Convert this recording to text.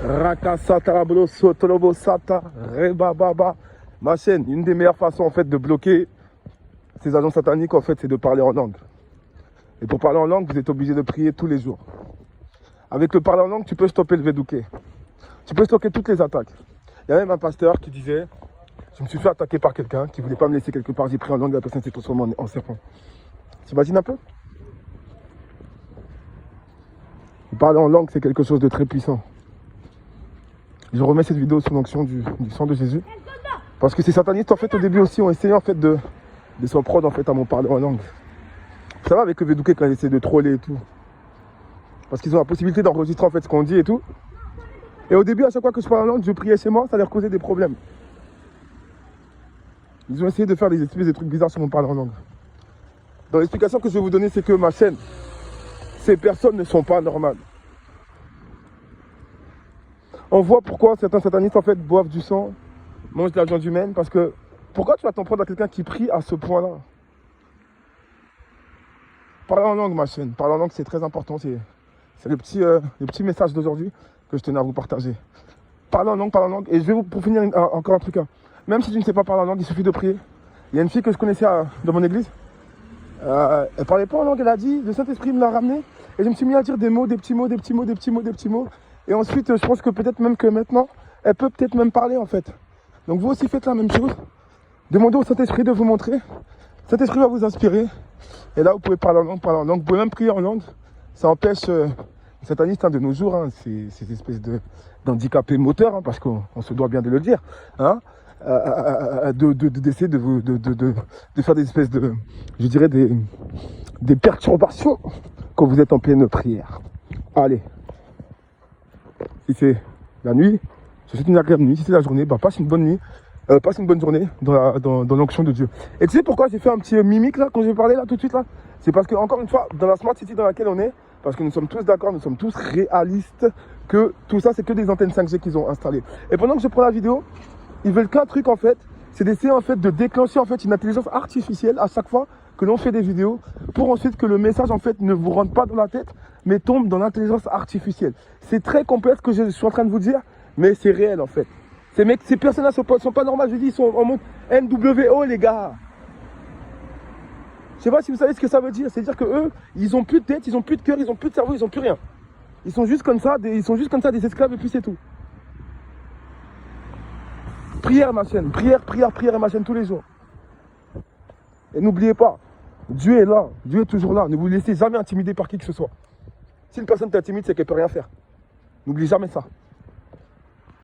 Rakasata, Sotolobo Sata, Rebababa. Ma chaîne, une des meilleures façons en fait de bloquer ces agents sataniques en fait, c'est de parler en langue. Et pour parler en langue, vous êtes obligé de prier tous les jours. Avec le parler en langue, tu peux stopper le vedouké. Tu peux stopper toutes les attaques. Il y a même un pasteur qui disait, je me suis fait attaquer par quelqu'un qui ne voulait pas me laisser quelque part, j'ai pris en langue et la personne s'est transformée en serpent. T'imagines un peu? Parler en langue, c'est quelque chose de très puissant. Je remets cette vidéo sous l'onction du sang de Jésus. Parce que ces satanistes, en fait, au début aussi, ont essayé, en fait, de s'en prendre, en fait, à mon parler en langue. Ça va avec le vedouké quand ils essaient de troller et tout. Parce qu'ils ont la possibilité d'enregistrer, en fait, ce qu'on dit et tout. Et au début, à chaque fois que je parlais en langue, je priais chez moi, ça leur causait des problèmes. Ils ont essayé de faire des espèces de trucs bizarres sur mon parler en langue. Dans l'explication que je vais vous donner, c'est que ma chaîne, ces personnes ne sont pas normales. On voit pourquoi certains satanistes en fait boivent du sang, mangent de la viande humaine, parce que pourquoi tu vas t'en prendre à quelqu'un qui prie à ce point-là? Parler en langue, ma chaîne, parler en langue c'est très important, c'est le petit message d'aujourd'hui que je tenais à vous partager. Parler en langue, et je vais vous, pour finir encore un truc, hein. Même si tu ne sais pas parler en langue, il suffit de prier. Il y a une fille que je connaissais dans mon église, elle parlait pas en langue, elle a dit, le Saint-Esprit me l'a ramené, et je me suis mis à dire des mots, des petits mots. Et ensuite, je pense que peut-être même que maintenant, elle peut peut-être même parler en fait. Donc vous aussi faites la même chose. Demandez au Saint-Esprit de vous montrer. Le Saint-Esprit va vous inspirer. Et là, vous pouvez parler en langue. Vous pouvez même prier en langue. Ça empêche les satanistes de nos jours, hein, ces espèces d'handicapés moteurs, hein, parce qu'on se doit bien de le dire, hein, d'essayer de faire des espèces de, je dirais, des perturbations quand vous êtes en pleine prière. Allez. Si c'est la nuit, je souhaite une agréable nuit. Si c'est la journée, bah, passe une bonne nuit. Passe une bonne journée dans l'onction de Dieu. Et tu sais pourquoi j'ai fait un petit mimique là, quand j'ai parlé là, tout de suite là? C'est parce que, encore une fois, dans la Smart City dans laquelle on est, parce que nous sommes tous d'accord, nous sommes tous réalistes, que tout ça, c'est que des antennes 5G qu'ils ont installées. Et pendant que je prends la vidéo, ils veulent qu'un truc en fait, c'est d'essayer en fait de déclencher en fait une intelligence artificielle à chaque fois que l'on fait des vidéos, pour ensuite que le message en fait ne vous rentre pas dans la tête, mais tombe dans l'intelligence artificielle. C'est très complexe ce que je suis en train de vous dire, mais c'est réel en fait. Ces personnes-là sont pas normales, je dis, ils sont en mode NWO les gars. Je sais pas si vous savez ce que ça veut dire, c'est-à-dire que eux, ils ont plus de tête, ils ont plus de cœur, ils ont plus de cerveau, ils ont plus rien. Ils sont juste comme ça, des esclaves et puis c'est tout. Prière ma chaîne, prière ma chaîne tous les jours. Et n'oubliez pas, Dieu est là, Dieu est toujours là. Ne vous laissez jamais intimider par qui que ce soit. Si une personne t'intimide, c'est qu'elle peut rien faire. N'oublie jamais ça.